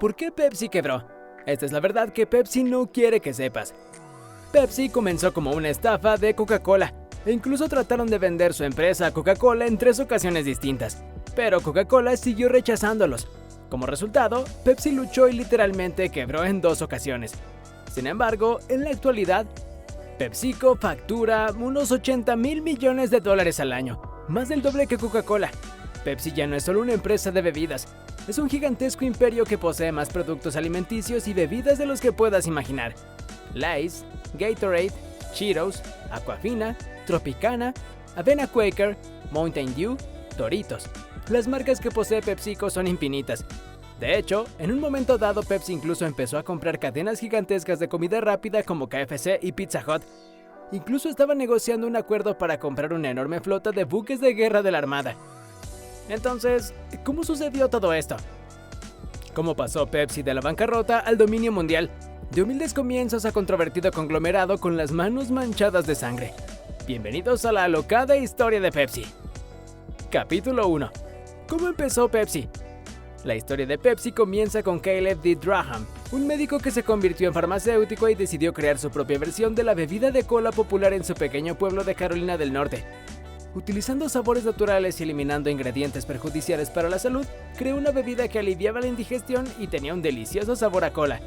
¿Por qué Pepsi quebró? Esta es la verdad que Pepsi no quiere que sepas. Pepsi comenzó como una estafa de Coca-Cola, e incluso trataron de vender su empresa a Coca-Cola en 3 ocasiones distintas, pero Coca-Cola siguió rechazándolos. Como resultado, Pepsi luchó y literalmente quebró en 2 ocasiones. Sin embargo, en la actualidad, PepsiCo factura unos $80,000 millones al año, más del doble que Coca-Cola. Pepsi ya no es solo una empresa de bebidas, es un gigantesco imperio que posee más productos alimenticios y bebidas de los que puedas imaginar. Lay's, Gatorade, Cheetos, Aquafina, Tropicana, Avena Quaker, Mountain Dew, Doritos. Las marcas que posee PepsiCo son infinitas. De hecho, en un momento dado Pepsi incluso empezó a comprar cadenas gigantescas de comida rápida como KFC y Pizza Hut. Incluso estaba negociando un acuerdo para comprar una enorme flota de buques de guerra de la Armada. Entonces, ¿cómo sucedió todo esto? ¿Cómo pasó Pepsi de la bancarrota al dominio mundial? De humildes comienzos a controvertido conglomerado con las manos manchadas de sangre. Bienvenidos a la alocada historia de Pepsi. Capítulo 1. ¿Cómo empezó Pepsi? La historia de Pepsi comienza con Caleb D. Draham, un médico que se convirtió en farmacéutico y decidió crear su propia versión de la bebida de cola popular en su pequeño pueblo de Carolina del Norte. Utilizando sabores naturales y eliminando ingredientes perjudiciales para la salud, creó una bebida que aliviaba la indigestión y tenía un delicioso sabor a cola.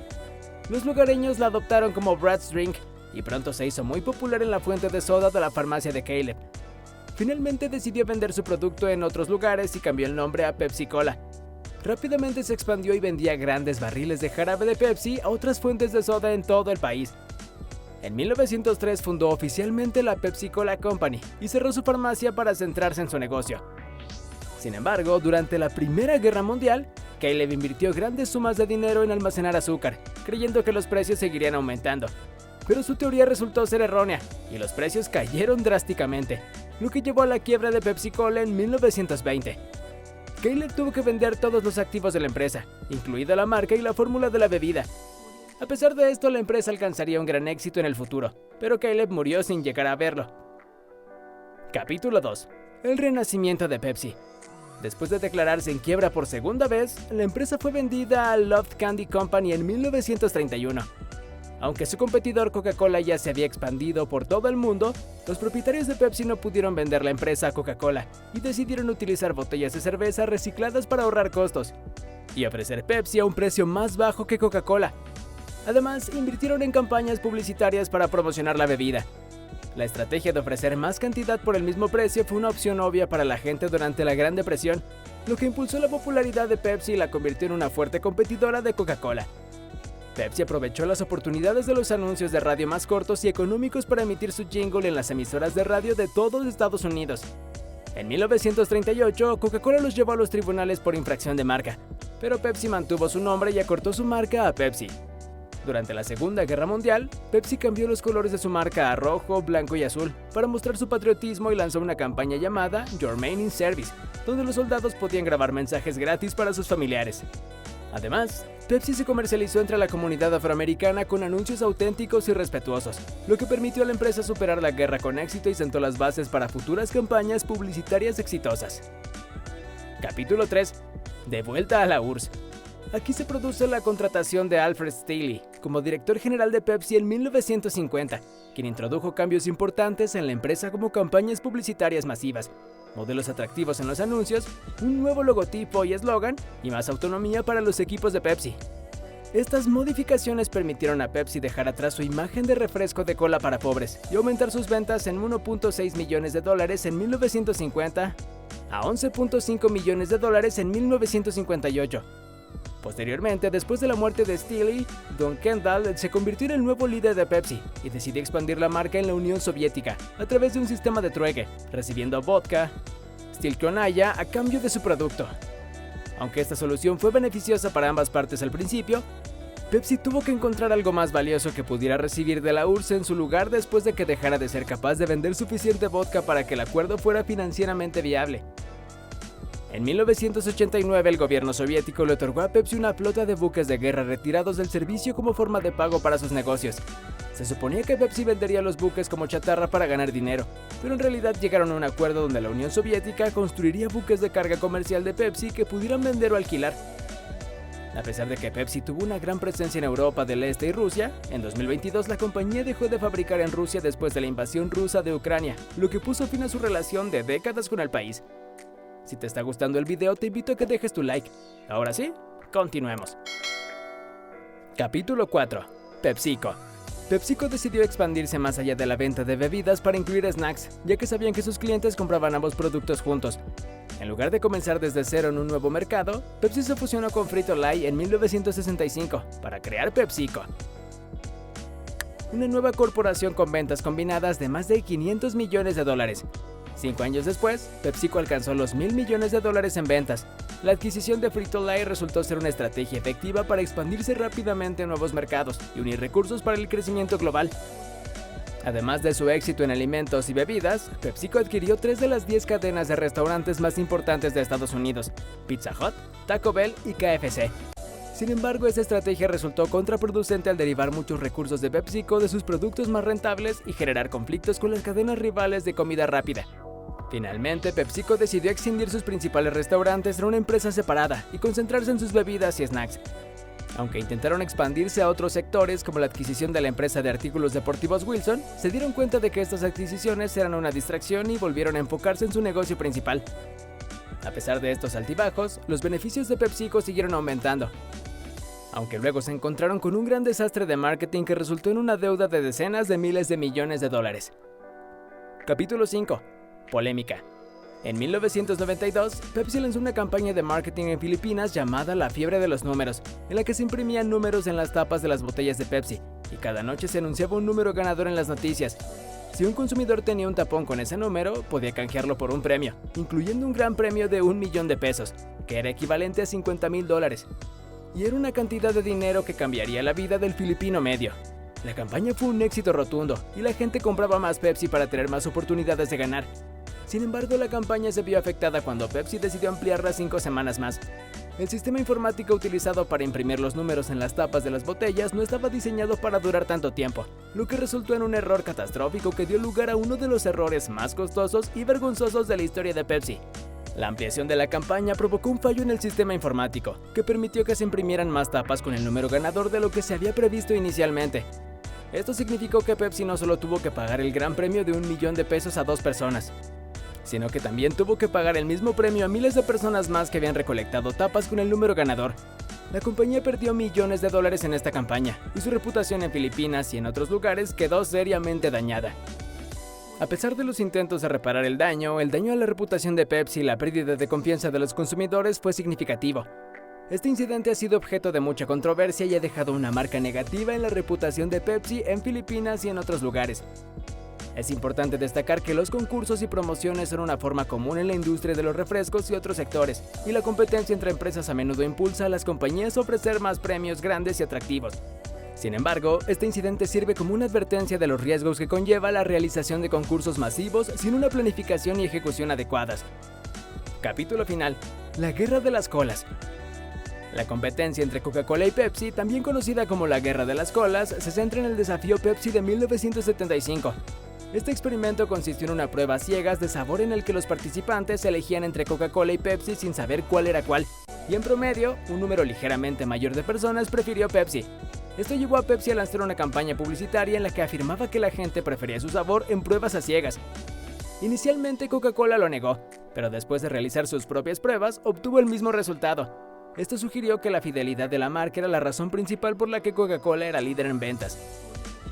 Los lugareños la adoptaron como Brad's Drink y pronto se hizo muy popular en la fuente de soda de la farmacia de Caleb. Finalmente decidió vender su producto en otros lugares y cambió el nombre a Pepsi Cola. Rápidamente se expandió y vendía grandes barriles de jarabe de Pepsi a otras fuentes de soda en todo el país. En 1903 fundó oficialmente la Pepsi Cola Company y cerró su farmacia para centrarse en su negocio. Sin embargo, durante la Primera Guerra Mundial, Caleb invirtió grandes sumas de dinero en almacenar azúcar, creyendo que los precios seguirían aumentando. Pero su teoría resultó ser errónea y los precios cayeron drásticamente, lo que llevó a la quiebra de Pepsi Cola en 1920. Caleb tuvo que vender todos los activos de la empresa, incluida la marca y la fórmula de la bebida. A pesar de esto, la empresa alcanzaría un gran éxito en el futuro, pero Caleb murió sin llegar a verlo. Capítulo 2. El renacimiento de Pepsi. Después de declararse en quiebra por segunda vez, la empresa fue vendida a Love Candy Company en 1931. Aunque su competidor Coca-Cola ya se había expandido por todo el mundo, los propietarios de Pepsi no pudieron vender la empresa a Coca-Cola y decidieron utilizar botellas de cerveza recicladas para ahorrar costos y ofrecer Pepsi a un precio más bajo que Coca-Cola. Además, invirtieron en campañas publicitarias para promocionar la bebida. La estrategia de ofrecer más cantidad por el mismo precio fue una opción obvia para la gente durante la Gran Depresión, lo que impulsó la popularidad de Pepsi y la convirtió en una fuerte competidora de Coca-Cola. Pepsi aprovechó las oportunidades de los anuncios de radio más cortos y económicos para emitir su jingle en las emisoras de radio de todos Estados Unidos. En 1938, Coca-Cola los llevó a los tribunales por infracción de marca, pero Pepsi mantuvo su nombre y acortó su marca a Pepsi. Durante la Segunda Guerra Mundial, Pepsi cambió los colores de su marca a rojo, blanco y azul para mostrar su patriotismo y lanzó una campaña llamada Your Man in Service, donde los soldados podían grabar mensajes gratis para sus familiares. Además, Pepsi se comercializó entre la comunidad afroamericana con anuncios auténticos y respetuosos, lo que permitió a la empresa superar la guerra con éxito y sentó las bases para futuras campañas publicitarias exitosas. Capítulo 3. De vuelta a la URSS. Aquí se produce la contratación de Alfred Staley como director general de Pepsi en 1950, quien introdujo cambios importantes en la empresa como campañas publicitarias masivas, modelos atractivos en los anuncios, un nuevo logotipo y eslogan, y más autonomía para los equipos de Pepsi. Estas modificaciones permitieron a Pepsi dejar atrás su imagen de refresco de cola para pobres y aumentar sus ventas en $1.6 millones en 1950 a $11.5 millones en 1958. Posteriormente, después de la muerte de Staley, Don Kendall se convirtió en el nuevo líder de Pepsi y decidió expandir la marca en la Unión Soviética a través de un sistema de trueque, recibiendo vodka, Stilkonaya a cambio de su producto. Aunque esta solución fue beneficiosa para ambas partes al principio, Pepsi tuvo que encontrar algo más valioso que pudiera recibir de la URSS en su lugar después de que dejara de ser capaz de vender suficiente vodka para que el acuerdo fuera financieramente viable. En 1989, el gobierno soviético le otorgó a Pepsi una flota de buques de guerra retirados del servicio como forma de pago para sus negocios. Se suponía que Pepsi vendería los buques como chatarra para ganar dinero, pero en realidad llegaron a un acuerdo donde la Unión Soviética construiría buques de carga comercial de Pepsi que pudieran vender o alquilar. A pesar de que Pepsi tuvo una gran presencia en Europa del Este y Rusia, en 2022 la compañía dejó de fabricar en Rusia después de la invasión rusa de Ucrania, lo que puso fin a su relación de décadas con el país. Si te está gustando el video, te invito a que dejes tu like. Ahora sí, continuemos. Capítulo 4. PepsiCo. PepsiCo decidió expandirse más allá de la venta de bebidas para incluir snacks, ya que sabían que sus clientes compraban ambos productos juntos. En lugar de comenzar desde cero en un nuevo mercado, Pepsi se fusionó con Frito-Lay en 1965 para crear PepsiCo, una nueva corporación con ventas combinadas de más de $500 millones. 5 años después, PepsiCo alcanzó los $1,000 millones en ventas. La adquisición de Frito-Lay resultó ser una estrategia efectiva para expandirse rápidamente a nuevos mercados y unir recursos para el crecimiento global. Además de su éxito en alimentos y bebidas, PepsiCo adquirió 3 de las 10 cadenas de restaurantes más importantes de Estados Unidos: Pizza Hut, Taco Bell y KFC. Sin embargo, esta estrategia resultó contraproducente al derivar muchos recursos de PepsiCo de sus productos más rentables y generar conflictos con las cadenas rivales de comida rápida. Finalmente, PepsiCo decidió extinguir sus principales restaurantes en una empresa separada y concentrarse en sus bebidas y snacks. Aunque intentaron expandirse a otros sectores como la adquisición de la empresa de artículos deportivos Wilson, se dieron cuenta de que estas adquisiciones eran una distracción y volvieron a enfocarse en su negocio principal. A pesar de estos altibajos, los beneficios de PepsiCo siguieron aumentando, aunque luego se encontraron con un gran desastre de marketing que resultó en una deuda de decenas de miles de millones de dólares. Capítulo 5. Polémica. En 1992, Pepsi lanzó una campaña de marketing en Filipinas llamada La Fiebre de los Números, en la que se imprimían números en las tapas de las botellas de Pepsi, y cada noche se anunciaba un número ganador en las noticias. Si un consumidor tenía un tapón con ese número, podía canjearlo por un premio, incluyendo un gran premio de $1 millón, que era equivalente a $50,000, y era una cantidad de dinero que cambiaría la vida del filipino medio. La campaña fue un éxito rotundo, y la gente compraba más Pepsi para tener más oportunidades de ganar. Sin embargo, la campaña se vio afectada cuando Pepsi decidió ampliarla 5 semanas más. El sistema informático utilizado para imprimir los números en las tapas de las botellas no estaba diseñado para durar tanto tiempo, lo que resultó en un error catastrófico que dio lugar a uno de los errores más costosos y vergonzosos de la historia de Pepsi. La ampliación de la campaña provocó un fallo en el sistema informático, que permitió que se imprimieran más tapas con el número ganador de lo que se había previsto inicialmente. Esto significó que Pepsi no solo tuvo que pagar el gran premio de $1 millón a 2 personas, sino que también tuvo que pagar el mismo premio a miles de personas más que habían recolectado tapas con el número ganador. La compañía perdió millones de dólares en esta campaña, y su reputación en Filipinas y en otros lugares quedó seriamente dañada. A pesar de los intentos de reparar el daño a la reputación de Pepsi y la pérdida de confianza de los consumidores fue significativo. Este incidente ha sido objeto de mucha controversia y ha dejado una marca negativa en la reputación de Pepsi en Filipinas y en otros lugares. Es importante destacar que los concursos y promociones son una forma común en la industria de los refrescos y otros sectores, y la competencia entre empresas a menudo impulsa a las compañías a ofrecer más premios grandes y atractivos. Sin embargo, este incidente sirve como una advertencia de los riesgos que conlleva la realización de concursos masivos sin una planificación y ejecución adecuadas. Capítulo final. La guerra de las colas. La competencia entre Coca-Cola y Pepsi, también conocida como la Guerra de las Colas, se centra en el desafío Pepsi de 1975. Este experimento consistió en una prueba a ciegas de sabor en el que los participantes elegían entre Coca-Cola y Pepsi sin saber cuál era cuál, y en promedio, un número ligeramente mayor de personas prefirió Pepsi. Esto llevó a Pepsi a lanzar una campaña publicitaria en la que afirmaba que la gente prefería su sabor en pruebas a ciegas. Inicialmente Coca-Cola lo negó, pero después de realizar sus propias pruebas, obtuvo el mismo resultado. Esto sugirió que la fidelidad de la marca era la razón principal por la que Coca-Cola era líder en ventas.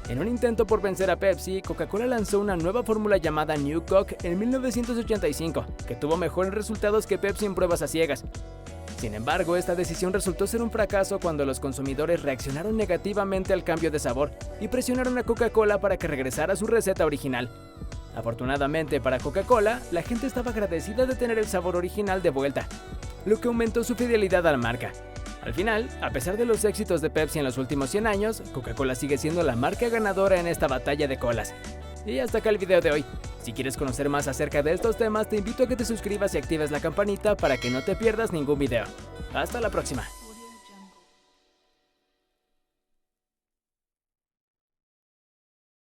En un intento por vencer a Pepsi, Coca-Cola lanzó una nueva fórmula llamada New Coke en 1985, que tuvo mejores resultados que Pepsi en pruebas a ciegas. Sin embargo, esta decisión resultó ser un fracaso cuando los consumidores reaccionaron negativamente al cambio de sabor y presionaron a Coca-Cola para que regresara a su receta original. Afortunadamente para Coca-Cola, la gente estaba agradecida de tener el sabor original de vuelta, lo que aumentó su fidelidad a la marca. Al final, a pesar de los éxitos de Pepsi en los últimos 100 años, Coca-Cola sigue siendo la marca ganadora en esta batalla de colas. Y hasta acá el video de hoy. Si quieres conocer más acerca de estos temas, te invito a que te suscribas y actives la campanita para que no te pierdas ningún video. Hasta la próxima.